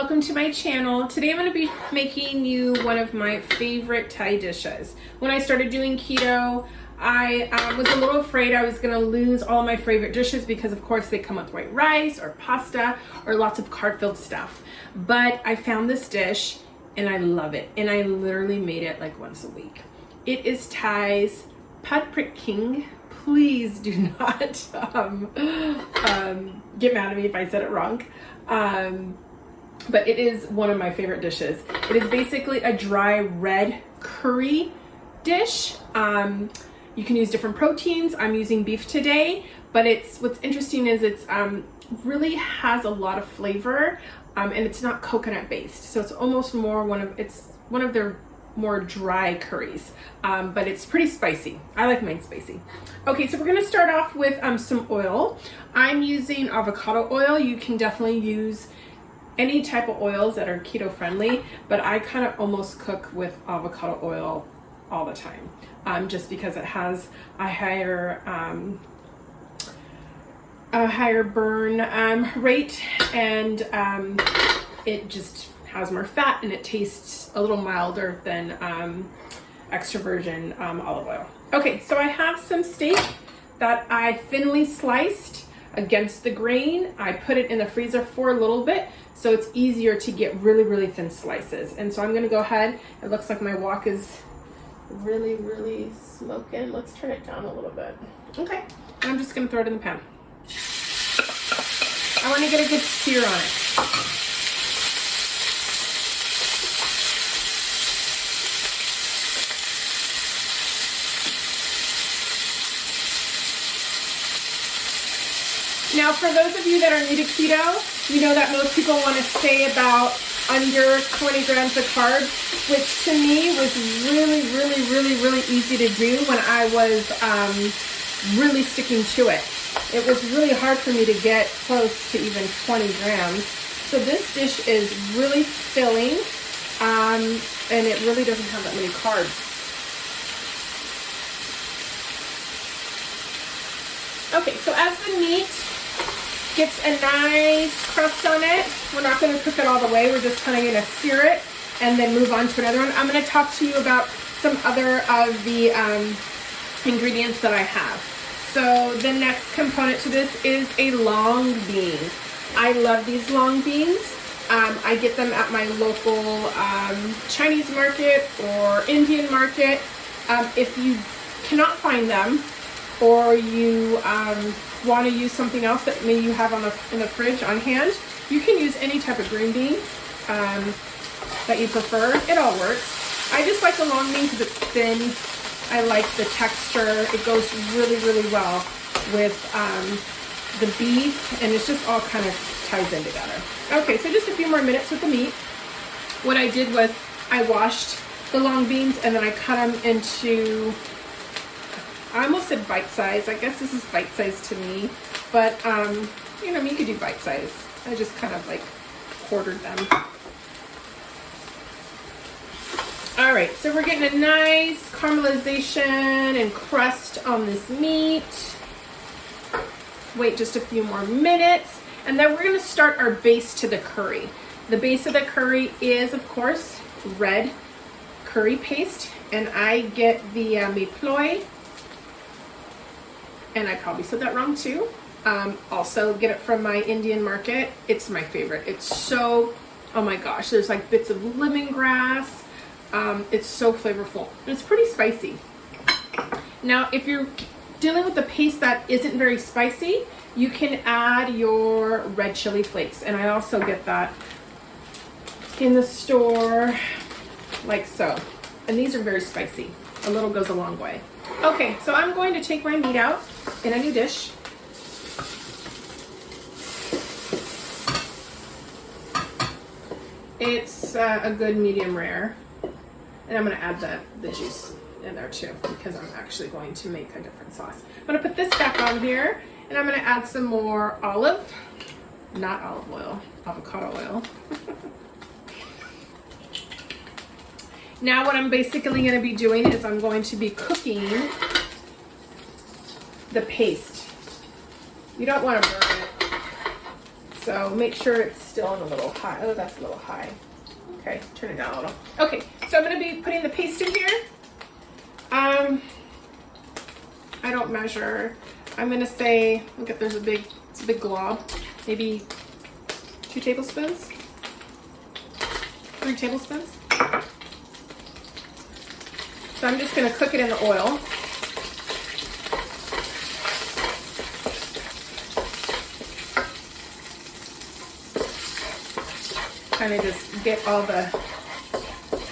welcome to my channel. Today I'm going to be making you one of my favorite Thai dishes. When I started doing keto, I was a little afraid I was going to lose all my favorite dishes because of course they come with white rice or pasta or lots of carb-filled stuff. But I found this dish and I love it, and I literally made it like once a week. It is Thai's Prik. Please do not get mad at me if I said it wrong. But it is one of my favorite dishes. It is basically a dry red curry dish. You can use different proteins. I'm using beef today, but what's interesting is it's really has a lot of flavor, and it's not coconut based. So it's almost more one of their more dry curries, but it's pretty spicy. I like mine spicy. Okay, so we're gonna start off with some oil. I'm using avocado oil. You can definitely use any type of oils that are keto friendly, but I kind of almost cook with avocado oil all the time, just because it has a higher burn rate, and it just has more fat and it tastes a little milder than extra virgin olive oil. Okay, so I have some steak that I thinly sliced against the grain. I put it in the freezer for a little bit so it's easier to get really thin slices. And so I'm gonna go ahead, it looks like my wok is really smoking. Let's turn it down a little bit. Okay, I'm just gonna throw it in the pan. I wanna get a good sear on it. Now, for those of you that are new to keto, you know that most people want to stay about under 20 grams of carbs, which to me was really easy to do when I was really sticking to it. It was really hard for me to get close to even 20 grams. So this dish is really filling, and it really doesn't have that many carbs. Okay, so as the meat gets a nice crust on it, we're not going to cook it all the way. We're just kind of going to sear it and then move on to another one. I'm going to talk to you about some other of the ingredients that I have. So the next component to this is a long bean. I love these long beans. I get them at my local Chinese market or Indian market. If you cannot find them, or you want to use something else that maybe you have in the fridge on hand, you can use any type of green bean that you prefer. It all works. I just like the long bean because it's thin. I like the texture. It goes really well with the beef, and it's just all kind of ties in together. Okay, so just a few more minutes with the meat. What I did was I washed the long beans and then I cut them into, I almost said bite size. I guess this is bite size to me, but you know, you could do bite size. I just kind of like quartered them. All right, so we're getting a nice caramelization and crust on this meat. Wait just a few more minutes, and then we're gonna start our base to the curry. The base of the curry is, of course, red curry paste, and I get the mee ploy. And I probably said that wrong too. Also get it from my Indian market. It's my favorite. It's so, oh my gosh, there's like bits of lemongrass. It's so flavorful. It's pretty spicy. Now, if you're dealing with a paste that isn't very spicy, you can add your red chili flakes. And I also get that in the store, like so. And these are very spicy. A little goes a long way. Okay, so I'm going to take my meat out in a new dish. It's a good medium rare. And I'm going to add the juice in there too, because I'm actually going to make a different sauce. I'm going to put this back on here, and I'm going to add some more not olive oil, avocado oil. Now what I'm basically going to be doing is I'm going to be cooking the paste. You don't want to burn it. So make sure it's still on a little high. Oh, that's a little high. Okay, turn it down a little. Okay, so I'm gonna be putting the paste in here. I don't measure. I'm gonna say, look at, there's it's a big glob. Maybe 2 tablespoons, 3 tablespoons. So I'm just gonna cook it in the oil. Kind of just get all the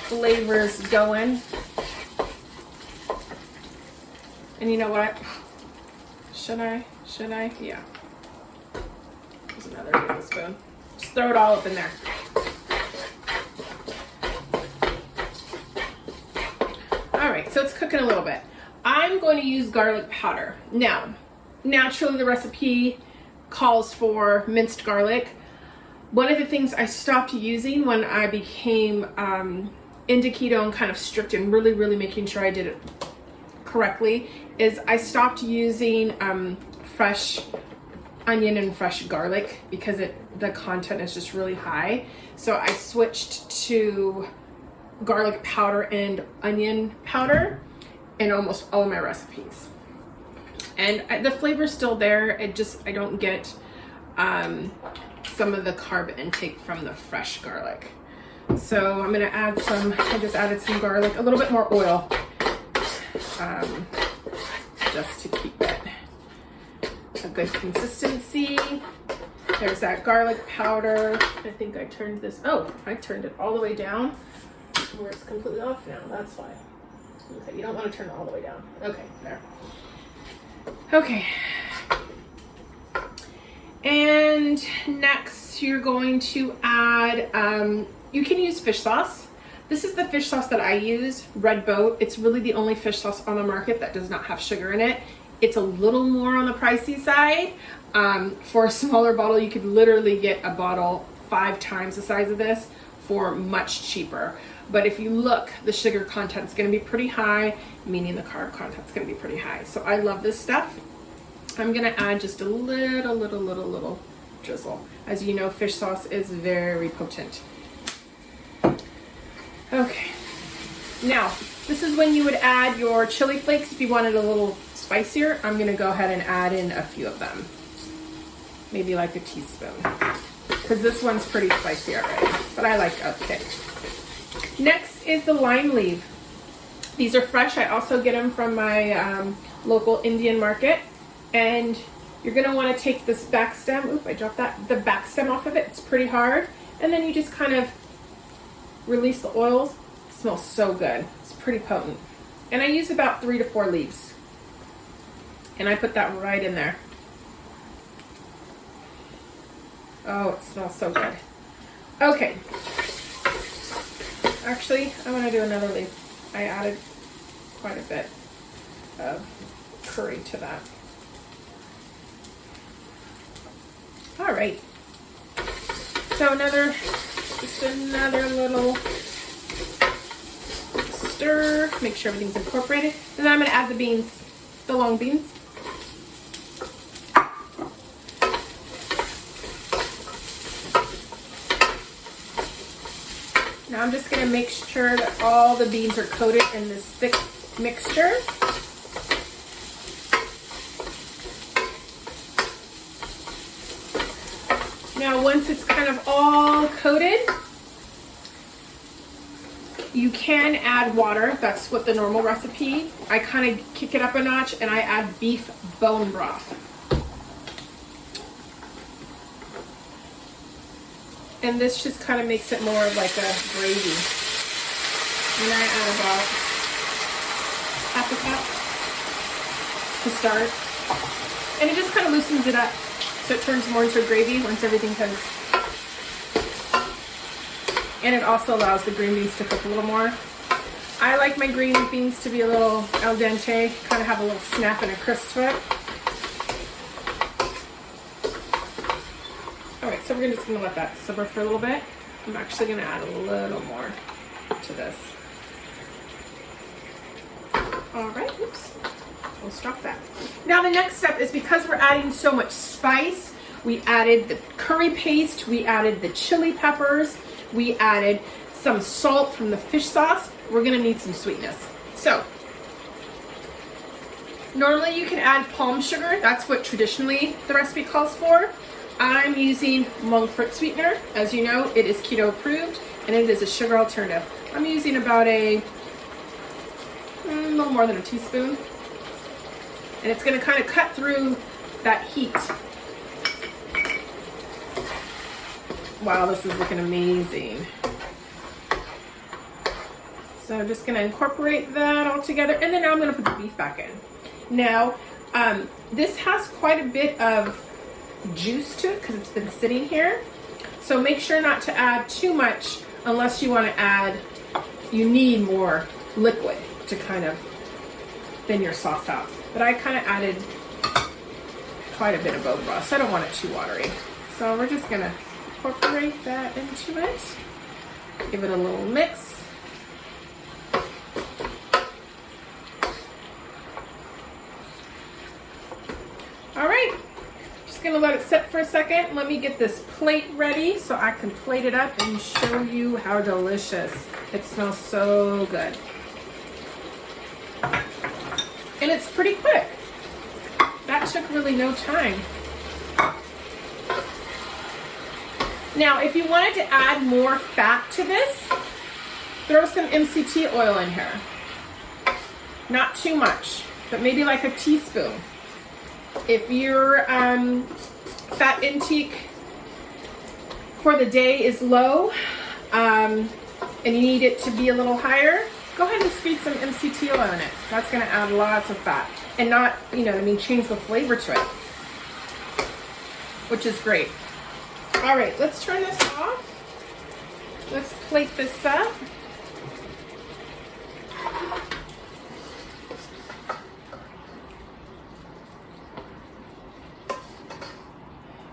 flavors going. And you know what? Should I? Yeah. There's another tablespoon. Just throw it all up in there. All right, so it's cooking a little bit. I'm going to use garlic powder. Now, naturally the recipe calls for minced garlic. One of the things I stopped using when I became into keto and kind of strict and really making sure I did it correctly is I stopped using fresh onion and fresh garlic because the content is just really high. So I switched to garlic powder and onion powder in almost all of my recipes. And the flavor's still there. I don't get some of the carb intake from the fresh garlic. So I'm gonna add I just added some garlic, a little bit more oil, just to keep it a good consistency. There's that garlic powder. I think I turned it all the way down where it's completely off now. That's why. Okay, you don't want to turn it all the way down. Okay, there. Okay. And next you're going to add, you can use fish sauce. This is the fish sauce that I use, Red Boat. It's really the only fish sauce on the market that does not have sugar in it. It's a little more on the pricey side. For a smaller bottle, you could literally get a bottle 5 times the size of this for much cheaper. But if you look, the sugar content is going to be pretty high, meaning the carb content is going to be pretty high. So I love this stuff. I'm going to add just a little drizzle. As you know, fish sauce is very potent. Okay. Now, this is when you would add your chili flakes if you wanted a little spicier. I'm going to go ahead and add in a few of them. Maybe like a teaspoon. Because this one's pretty spicy already. But I like a kick. Next is the lime leaf. These are fresh. I also get them from my local Indian market. And you're going to want to take this back stem. Oop, I dropped that. The back stem off of it. It's pretty hard. And then you just kind of release the oils. It smells so good. It's pretty potent. And I use about 3 to 4 leaves. And I put that right in there. Oh, it smells so good. Okay. Actually, I want to do another leaf. I added quite a bit of curry to that. All right. So just another little stir. Make sure everything's incorporated. And then I'm going to add the beans, the long beans. Now I'm just going to make sure that all the beans are coated in this thick mixture. Now once it's kind of all coated, you can add water. That's what the normal recipe. I kind of kick it up a notch and I add beef bone broth. And this just kind of makes it more of like a gravy. And I add about half a cup to start. And it just kind of loosens it up. So it turns more into a gravy once everything comes. And it also allows the green beans to cook a little more. I like my green beans to be a little al dente, kind of have a little snap and a crisp to it. Alright, so we're just going to let that simmer for a little bit. I'm actually going to add a little more to this. Alright, oops. We'll stop that. Now the next step is because we're adding so much spice, We added the curry paste, we added the chili peppers, we added some salt from the fish sauce. We're gonna need some sweetness. So, normally you can add palm sugar. That's what traditionally the recipe calls for. I'm using monk fruit sweetener. As you know, it is keto approved and it is a sugar alternative. I'm using about a little more than a teaspoon. And it's gonna kind of cut through that heat. Wow, this is looking amazing. So I'm just gonna incorporate that all together, and then now I'm gonna put the beef back in. Now, this has quite a bit of juice to it because it's been sitting here. So make sure not to add too much unless you wanna add, you need more liquid to kind of thin your sauce out. But I kind of added quite a bit of bone broth, so I don't want it too watery. So we're just gonna incorporate that into it. Give it a little mix. All right, just gonna let it sit for a second. Let me get this plate ready so I can plate it up and show you how delicious. It smells so good. And it's pretty quick. That took really no time. Now, if you wanted to add more fat to this, throw some MCT oil in here. Not too much, but maybe like a teaspoon. If your fat intake for the day is low and you need it to be a little higher, go ahead and squeeze some MCT oil in it. That's gonna add lots of fat and not, change the flavor to it, which is great. All right, let's turn this off. Let's plate this up.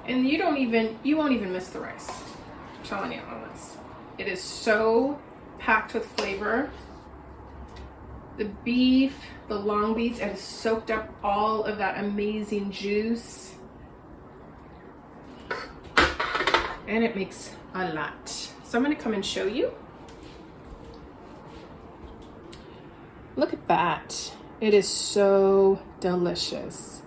And you won't even miss the rice. I'm telling you on this. It is so packed with flavor. The beef, the long beans, it has soaked up all of that amazing juice. And it makes a lot. So I'm gonna come and show you. Look at that. It is so delicious.